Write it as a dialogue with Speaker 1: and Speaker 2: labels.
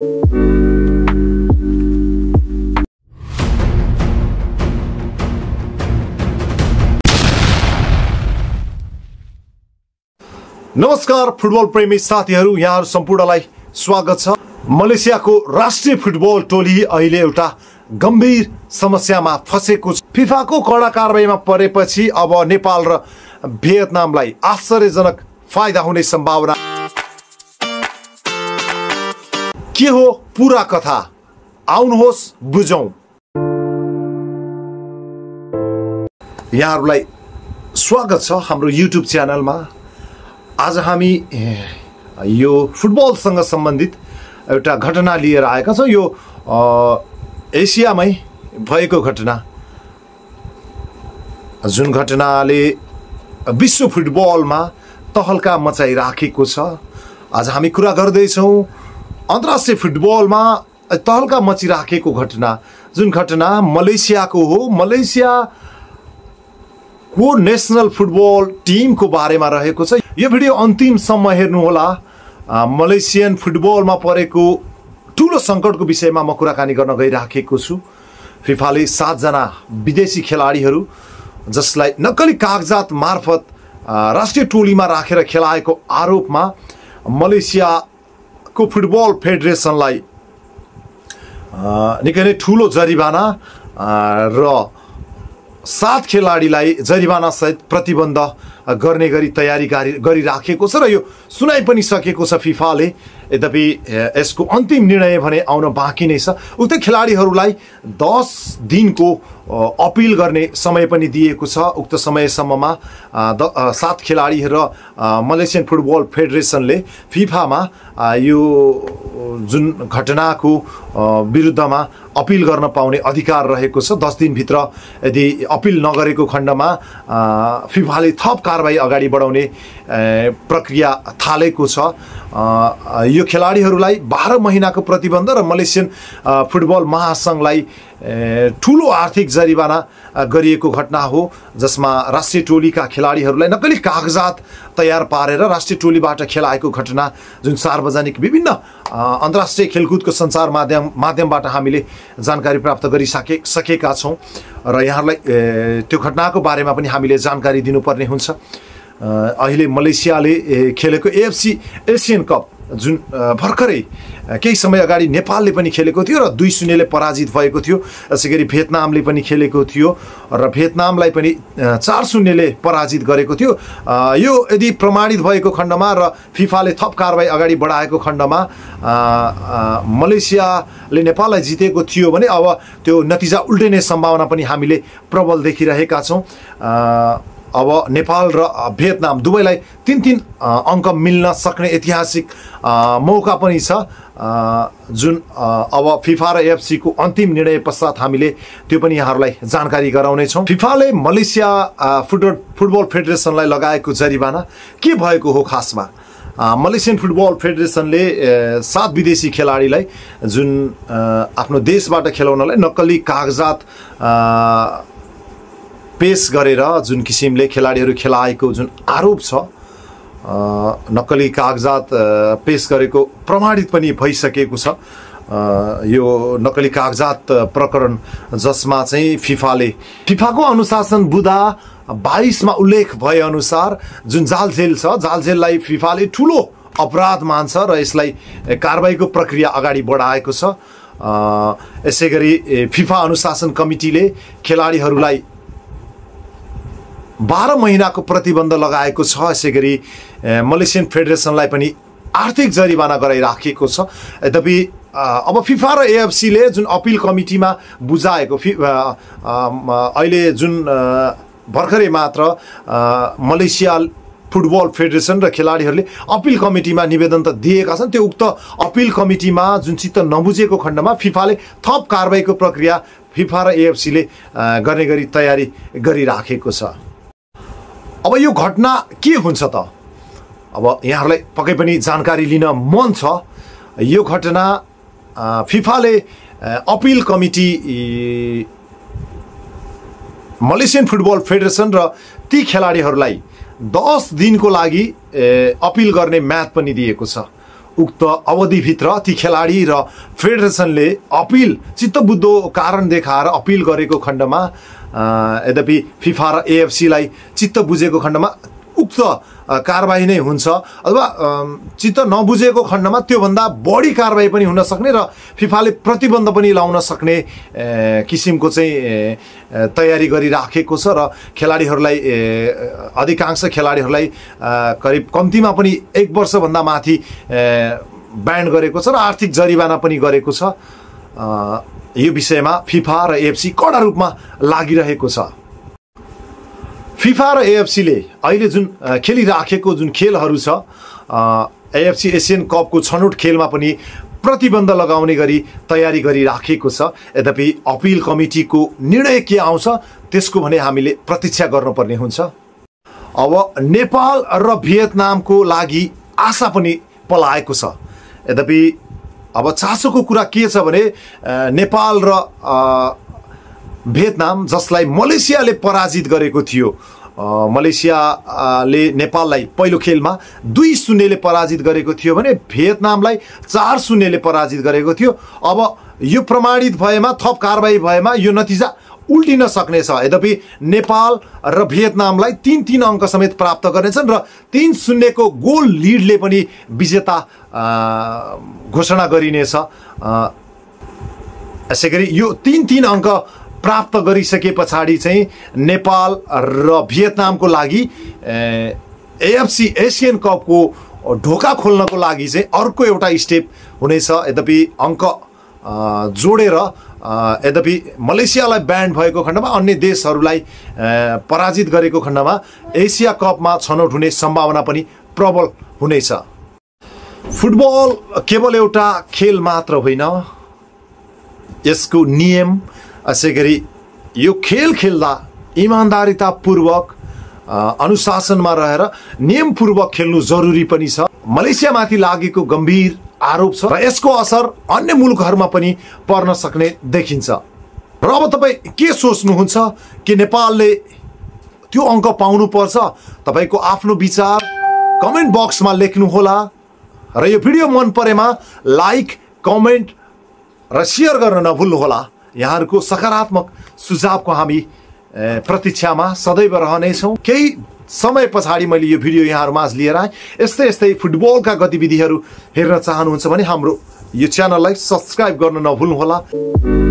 Speaker 1: नमस्कार फुटबल प्रेमी साथीहरू, यहाँहरू सम्पूर्णलाई स्वागत छ। मलेसियाको राष्ट्रिय फुटबल टोली अहिले एउटा गम्भीर समस्यामा फसेको छ। फिफाको कडा कारबाहीमा परेपछि अब नेपाल र भियतनामलाई आश्चर्यजनक फाइदा हुने सम्भावना के हो पूरा कथा, आउनुहोस् बुझौं। यहाँहरूलाई स्वागत छ हाम्रो युट्युब च्यानलमा। आज हामी यो फुटबलसँग सम्बन्धित एउटा घटना लिएर आएका छौँ। यो एसियामै भएको घटना, जुन घटनाले विश्व फुटबलमा तहल्का मचाइराखेको छ। आज हामी कुरा गर्दैछौँ अन्तर्राष्ट्रिय फुटबलमा तहल्का मचिराखेको घटना, जुन घटना मलेसियाको हो। मलेसियाको नेसनल फुटबल टिमको बारेमा रहेको छ। यो भिडियो अन्तिमसम्म हेर्नुहोला। मलेसियन फुटबलमा परेको ठुलो सङ्कटको विषयमा म कुराकानी गर्न गइराखेको छु। फिफाले 7 जना विदेशी खेलाडीहरू जसलाई नक्कली कागजात मार्फत राष्ट्रिय टोलीमा राखेर खेलाएको आरोपमा मलेसियाको फुटबल फेडरेसनलाई निकै नै ठुलो जरिवाना र 7 खेलाडीलाई जरिवाना सहित प्रतिबन्ध गर्ने गरी तयारी गरिराखेको छ र यो सुनाइ पनि सकेको छ फिफाले। यद्यपि यसको अन्तिम निर्णय भने आउन बाँकी नै छ। उक्त खेलाडीहरूलाई 10 दिनको अपिल गर्ने समय पनि दिएको छ। उक्त समयसम्ममा 7 खेलाडी र मलेसियन फुटबल फेडरेसनले फिफामा यो जुन घटनाको विरुद्धमा अपिल गर्न पाउने अधिकार रहेको छ। 10 दिनभित्र यदि अपिल नगरेको खण्डमा फिफाले थप कारबाही अगाडि बढाउने प्रक्रिया थालेको छ। यो खेलाडीहरूलाई 12 महिनाको प्रतिबन्ध र मलेसियन फुटबल महासङ्घलाई ठुलो आर्थिक जरिवाना गरिएको घटना हो, जसमा राष्ट्रिय टोलीका खेलाडीहरूलाई नक्कली कागजात तयार पारेर राष्ट्रिय टोलीबाट खेलाएको घटना, जुन सार्वजनिक विभिन्न अन्तर्राष्ट्रिय खेलकुदको सञ्चार माध्यमबाट हामीले जानकारी प्राप्त गरिसकेका छौँ र यहाँहरूलाई त्यो घटनाको बारेमा पनि हामीले जानकारी दिनुपर्ने हुन्छ। अहिले मलेसियाले खेलेको एएफसी एसियन कप, जुन भर्खरै केही समय अगाडि नेपालले पनि खेलेको थियो र 2-0 ले पराजित भएको थियो। यसै गरी भियतनामले पनि खेलेको थियो र भियतनामलाई पनि 4-0 ले पराजित गरेको थियो। यो यदि प्रमाणित भएको खण्डमा र फिफाले थप कारबाही अगाडि बढाएको खण्डमा मलेसियाले नेपाललाई जितेको थियो भने अब त्यो नतिजा उल्टिने सम्भावना पनि हामीले प्रबल देखिरहेका छौँ। अब नेपाल र भियतनाम दुवैलाई 3-3 अङ्क मिल्न सक्ने ऐतिहासिक मौका पनि छ, जुन अब फिफा र एएफसी को अन्तिम निर्णय पश्चात हामीले त्यो पनि यहाँहरूलाई जानकारी गराउनेछौँ। फिफाले मलेसिया फुटबल फेडरेसनलाई लगाएको जरिवाना के भएको हो खासमा? मलेसियन फुटबल फेडरेसनले 7 विदेशी खेलाडीलाई जुन आफ्नो देशबाट खेलाउनलाई नक्कली कागजात पेश गरेर जुन किसिमले खेलाडीहरू खेलाएको जुन आरोप छ, नक्कली कागजात पेश गरेको प्रमाणित पनि भइसकेको छ। यो नक्कली कागजात प्रकरण जसमा चाहिँ फिफाको अनुशासन बुँदा 22 मा उल्लेख भए अनुसार जुन जाल जेल छ, जाल जेललाई फिफाले ठुलो अपराध मान्छ र यसलाई कारबाहीको प्रक्रिया अगाडि बढाएको छ। यसै गरी फिफा अनुशासन कमिटीले खेलाडीहरूलाई 12 महिनाको प्रतिबन्ध लगाएको छ। यसै गरी मलेसियन फेडरेसनलाई पनि आर्थिक जरिवाना गराइराखेको छ। यद्यपि अब फिफा र एएफसीले जुन अपिल कमिटीमा बुझाएको अहिले जुन भर्खरै मात्र मलेसिया फुटबल फेडरेसन र खेलाडीहरूले अपिल कमिटीमा निवेदन त दिएका छन्। त्यो उक्त अपिल कमिटीमा जुन चित्त नबुझेको खण्डमा फिफाले थप कारबाहीको प्रक्रिया फिफा र एएफसीले गर्ने गरी तयारी गरिराखेको छ। अब यो घटना के हुन्छ त? अब यहाँहरूलाई पक्कै पनि जानकारी लिन मन छ। यो घटना फिफाले appeal committee Malaysian football federation र ती खेलाडीहरूलाई 10 दिनको लागि अपिल गर्ने म्याद पनि दिएको छ। उक्त अवधिभित्र ती खेलाडी र फेडरेसनले अपील चित्तबुद्धो कारण देखाएर अपील गरेको खण्डमा यद्यपि फिफा र एएफसीलाई चित्त बुझेको खण्डमा उक्त कारबाही नै हुन्छ अथवा चित्त नबुझेको खण्डमा त्योभन्दा बढी कारबाही पनि हुन सक्ने र फिफाले प्रतिबन्ध पनि लाउन सक्ने किसिमको चाहिँ तयारी गरिराखेको छ र खेलाडीहरूलाई अधिकांश खेलाडीहरूलाई करिब कम्तीमा पनि 1 वर्षभन्दा माथि ब्यान गरेको छ र आर्थिक जरिवाना पनि गरेको छ। यो विषयमा फिफा र एएफसी कडा रूपमा लागिरहेको छ। फिफा र एएफसीले अहिले जुन खेलिराखेको जुन खेलहरू छ एएफसी एसियन कपको छनौट खेलमा पनि प्रतिबन्ध लगाउने गरी तयारी गरिराखेको छ। यद्यपि अपिल कमिटीको निर्णय के आउँछ त्यसको भने हामीले प्रतीक्षा गर्नुपर्ने हुन्छ। अब नेपाल र भियतनामको लागि आशा पनि पलाएको छ। यद्यपि अब चासोको कुरा के छ भने नेपाल र भियतनाम जसलाई मलेसियाले पराजित गरेको थियो, मलेसियाले नेपाललाई पहिलो खेलमा 2-0 ले पराजित गरेको थियो भने भियतनामलाई 4-0 ले पराजित गरेको थियो। अब यो प्रमाणित भएमा थप कारबाही भएमा यो नतिजा उल्टिन सक्नेछ। यद्यपि नेपाल र भियतनामलाई 3-3 अङ्क समेत प्राप्त गर्नेछन् र 3-0 को गोल लिडले पनि विजेता घोषणा गरिनेछ। यसैगरी यो 3-3 अङ्क प्राप्त गरिसके पछाडि चाहिँ नेपाल र भियतनामको लागि एएफसी एसियन कपको ढोका खोल्नको लागि चाहिँ अर्को एउटा स्टेप हुनेछ। यद्यपि अङ्क जोडेर यद्यपि मलेसियालाई ब्यान्ड भएको खण्डमा अन्य देशहरूलाई पराजित गरेको खण्डमा एसिया कपमा छनौट हुने सम्भावना पनि प्रबल हुनेछ। फुटबल केवल एउटा खेल मात्र होइन, यसको नियम यसैगरी यो खेल खेल्दा इमान्दारितापूर्वक अनुशासनमा रहेर नियमपूर्वक खेल्नु जरुरी पनि छ। मलेसियामाथि लागेको गम्भीर आरोप छ र यसको असर अन्य मुलुकहरूमा पनि पर्न सक्ने देखिन्छ। र अब तपाईँ के सोच्नुहुन्छ कि नेपालले त्यो अङ्क पाउनुपर्छ? तपाईँको आफ्नो विचार कमेन्ट बक्समा लेख्नुहोला र यो भिडियो मन परेमा लाइक, कमेन्ट र सेयर गर्न नभुल्नुहोला। यहाँहरूको सकारात्मक सुझावको हामी प्रतीक्षामा सदैव रहनेछौँ। केही समय पछाडि मैले यो भिडियो यहाँहरूमाझ लिएर आएँ। यस्तै फुटबलका गतिविधिहरू हेर्न चाहनुहुन्छ भने हाम्रो यो च्यानललाई सब्स्क्राइब गर्न नभुल्नुहोला।